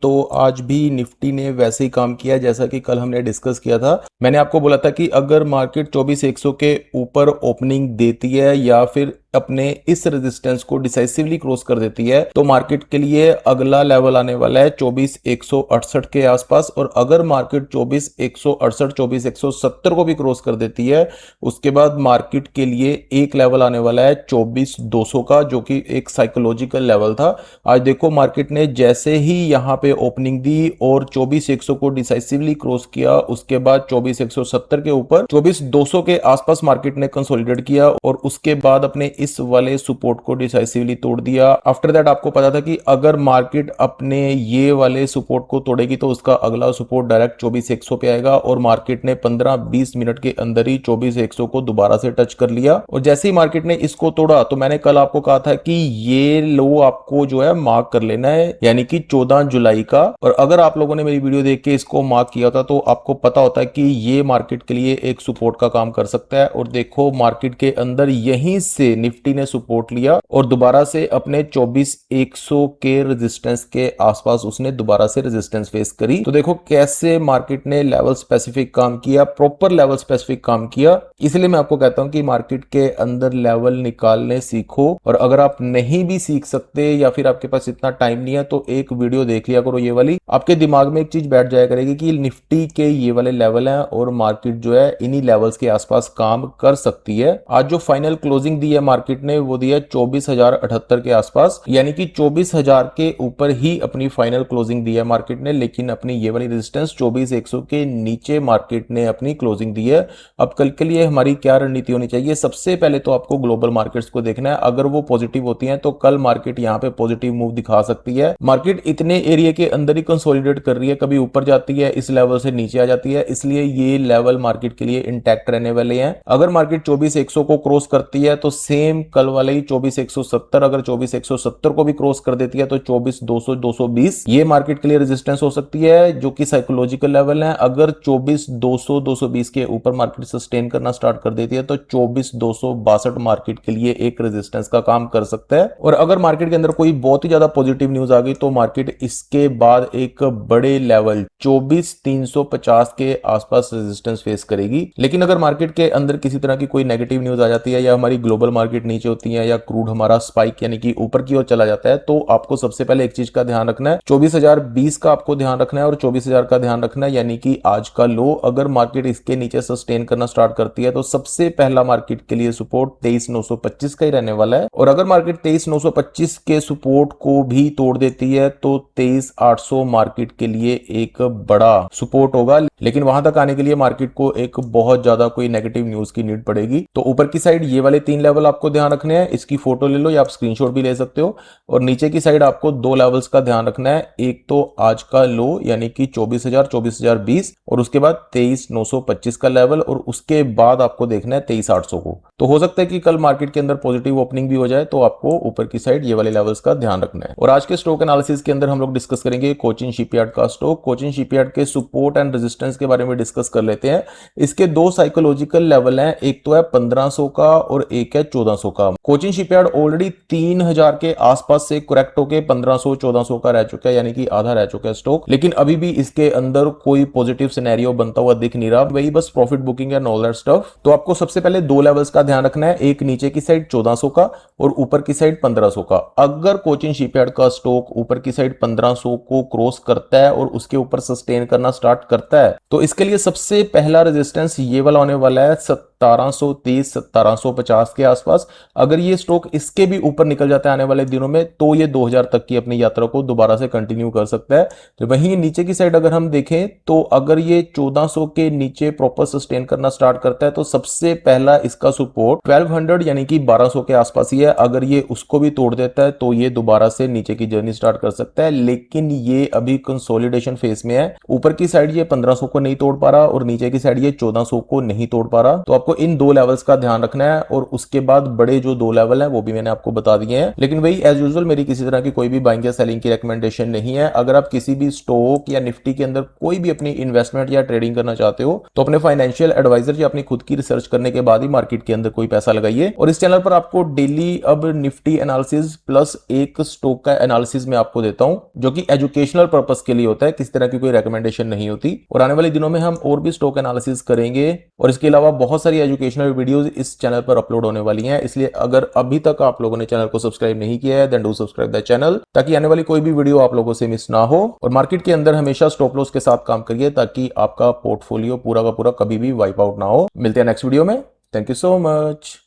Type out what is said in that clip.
तो आज भी निफ्टी ने वैसे ही काम किया जैसा कि कल हमने डिस्कस किया था। मैंने आपको बोला था कि अगर मार्केट 24,100 के ऊपर ओपनिंग देती है या फिर अपने इस रेजिस्टेंस को डिसाइसिवली क्रॉस कर देती है तो मार्केट के लिए अगला लेवल आने वाला है 24,168 के आसपास। और अगर मार्केट 24,168 24,170 को भी क्रॉस कर देती है उसके बाद मार्केट के लिए एक लेवल आने वाला है 24,200 का, जो कि एक साइकोलॉजिकल लेवल था। आज देखो मार्केट ने जैसे ही यहां पे ओपनिंग दी और 24,100 को डिसाइसिवली क्रॉस किया, उसके बाद 24,170 के ऊपर 24,200 के आसपास मार्केट ने कंसोलिडेट किया और उसके बाद अपने इस वाले सपोर्ट को डिसाइसिवली तोड़ दिया। आफ्टर दैट आपको पता था कि अगर मार्केट अपने ये वाले सपोर्ट को तोड़ेगी तो उसका अगला सपोर्ट डायरेक्ट 24,100 पे आएगा और मार्केट ने 15-20 मिनट के अंदर ही 24,100 को दोबारा से टच कर लिया। और जैसे ही मार्केट ने इसको तोड़ा तो मैंने कल आपको कहा था कि ये लो आपको जो है मार्क कर लेना है, यानी कि 14 जुलाई का। और अगर आप लोगों ने मेरी वीडियो देख के इसको मार्क किया था तो आपको पता होता है कि ये मार्केट के लिए एक सपोर्ट का काम कर सकता है। और देखो मार्केट के अंदर यहीं से निफ्टी ने सपोर्ट लिया और दोबारा से अपने 24,100 के रेजिस्टेंस के आसपास उसने दोबारा से रेजिस्टेंस फेस करी। तो देखो कैसे मार्केट ने लेवल स्पेसिफिक काम किया, प्रॉपर लेवल स्पेसिफिक काम किया। इसलिए मैं आपको कहता हूं कि मार्केट के अंदर लेवल निकालने सीखो। और अगर आप नहीं भी सीख सकते या फिर आपके पास इतना टाइम नहीं है तो एक वीडियो देख लिया करो, ये वाली आपके दिमाग में एक चीज बैठ जाया करेगी कि निफ्टी के ये वाले लेवल हैं और मार्केट जो है इन्हीं लेवल्स के आसपास काम कर सकती है। आज जो फाइनल क्लोजिंग दी है मार्केट ने वो दिया 24,078 के आसपास, यानी कि 24,000 के ऊपर ही अपनी फाइनल क्लोजिंग दी है मार्केट ने। लेकिन अपनी ये वाली रेजिस्टेंस 24,100 के नीचे मार्केट ने अपनी क्लोजिंग दी है। अब कल के लिए हमारी क्या रणनीति होनी चाहिए? सबसे पहले तो आपको ग्लोबल मार्केट्स को देखना है। अगर वो पॉजिटिव होती हैं तो कल मार्केट यहां पे पॉजिटिव मूव दिखा सकती है। मार्केट इतने एरिया के अंदर ही कंसोलिडेट कर रही है, कभी ऊपर जाती है इस लेवल से नीचे आ जाती है, इसलिए ये लेवल मार्केट के लिए इंटैक्ट रहने वाले हैं। अगर मार्केट 24,100 को क्रॉस करती है तो सेम कल वाले ही 24,170, अगर 24,170 को भी क्रॉस कर देती है तो 24,200 220 ये मार्केट के लिए रेजिस्टेंस हो सकती है, जो कि साइकोलॉजिकल लेवल है। अगर 24,200 220 के ऊपर मार्केट सस्टेन करना स्टार्ट कर देती है तो 24,262 मार्केट के लिए एक रेजिस्टेंस का काम कर सकता है। और अगर मार्केट के अंदर कोई बहुत ही ज्यादा पॉजिटिव न्यूज आ गई तो मार्केट इसके बाद एक बड़े लेवल 24,350 के आसपास रेजिस्टेंस फेस करेगी। लेकिन अगर मार्केट के अंदर किसी तरह की कोई नेगेटिव न्यूज आ जाती है या हमारी ग्लोबल मार्केट नीचे होती है या क्रूड हमारा स्पाइक यानी कि ऊपर की ओर चला जाता है तो आपको सबसे पहले एक चीज का ध्यान रखना है, 24,020 का आपको ध्यान रखना है और 24,000 का ध्यान रखना है, यानी कि आज का लो। अगर मार्केट इसके नीचे सस्टेन करना स्टार्ट करती है तो सबसे पहला मार्केट के लिए सपोर्ट 23,925 का ही रहने वाला है। और अगर मार्केट 23,925 के सपोर्ट को भी तोड़ देती है तो 23,800 मार्केट के लिए एक बड़ा सपोर्ट होगा। लेकिन वहां तक आने के लिए मार्केट को एक बहुत ज्यादा कोई नेगेटिव न्यूज की नीड पड़ेगी। तो ऊपर की साइड ये वाले 3 लेवल आपको ध्यान रखने हैं, इसकी फोटो ले लो या आप स्क्रीनशॉट भी ले सकते हो। और नीचे की साइड आपको 2 लेवल्स का ध्यान रखना है, एक तो आज का लो यानी कि 24,000 24,020 और उसके बाद 23,925 का लेवल और उसके बाद आपको देखना है 23,800 को। तो हो सकता है कि कल मार्केट के अंदर पॉजिटिव ओपनिंग भी हो जाए, तो आपको ऊपर की साइड ये वाले लेवल्स का ध्यान रखना है। और आज के स्टॉक एनालिसिस के अंदर हम लोग डिस्कस करेंगे कोचिन शिपयार्ड का स्टॉक। कोचिन शिपयार्ड के सपोर्ट एंड रेजिस्टेंस के बारे में डिस्कस कर लेते हैं। इसके 2 साइकोलॉजिकल लेवल हैं, एक तो है 1500 का और एक है 1400 का। कोचिन शिपयार्ड ऑलरेडी 3,000 के आसपास से करेक्ट होके 1500 1400 का रह चुका है, यानी कि आधा रह चुका है स्टॉक। लेकिन अभी भी इसके अंदर कोई पॉजिटिव सिनेरियो बनता हुआ दिख नहीं रहा, वही बस profit booking and all that stuff. तो आपको सबसे पहले 2 लेवल्स का ध्यान रखना है, एक नीचे की साइड 1400 का और ऊपर की साइड 1500 का। अगर कोचिन शिपयार्ड का स्टॉक ऊपर की साइड 1500 को क्रॉस करता है और उसके ऊपर सस्टेन करना स्टार्ट करता है तो इसके लिए सबसे पहला रेजिस्टेंस ये वाला होने वाला है 1730 1750 के आसपास। अगर ये स्टॉक इसके भी ऊपर निकल जाता है आने वाले दिनों में तो ये 2000 तक की अपनी यात्रा को दोबारा से कंटिन्यू कर सकता है। तो वहीं नीचे की साइड अगर हम देखें तो अगर ये 1400 के नीचे प्रॉपर सस्टेन करना स्टार्ट करता है तो सबसे पहला इसका सपोर्ट 1200 यानी कि 1200 के आसपास ही है। अगर ये उसको भी तोड़ देता है तो ये दोबारा से नीचे की जर्नी स्टार्ट कर सकता है, लेकिन ये अभी कंसोलिडेशन फेज में है। ऊपर की साइड ये 1500 को नहीं तोड़ पा रहा और नीचे की साइड ये 1400 को नहीं तोड़ पा रहा। तो आपको आपको इन 2 लेवल्स का ध्यान रखना है और उसके बाद बड़े जो 2 लेवल हैं वो भी मैंने आपको बता दिए हैं। लेकिन वही एज यूजुअल मेरी किसी तरह की कोई भी बाइंग या सेलिंग की रिकमेंडेशन नहीं है। अगर आप किसी भी स्टॉक या निफ्टी के अंदर कोई भी अपनी इन्वेस्टमेंट या ट्रेडिंग करना चाहते हो तो अपने फाइनेंशियल एडवाइजर या अपनी खुद की रिसर्च करने के बाद ही मार्केट के अंदर कोई पैसा लगाइए। और इस चैनल पर आपको डेली अब निफ्टी एनालिसिस प्लस एक स्टॉक का एनालिसिस मैं आपको देता हूं जो कि एजुकेशनल पर्पस के लिए होता है, किसी तरह की कोई रिकमेंडेशन नहीं होती। और आने वाले दिनों में हम और भी स्टॉक एनालिसिस करेंगे और इसके अलावा बहुत सारी एजुकेशनल वीडियोस इस चैनल पर अपलोड होने वाली हैं। इसलिए अगर अभी तक आप लोगों ने चैनल को सब्सक्राइब नहीं किया है then do subscribe the channel, ताकि आने वाली कोई भी वीडियो आप लोगों से मिस ना हो। और मार्केट के अंदर हमेशा स्टॉप लॉस के साथ काम करिए ताकि आपका पोर्टफोलियो पूरा का पूरा कभी भी वाइप आउट ना हो। मिलते हैं नेक्स्ट वीडियो में। Thank you so much.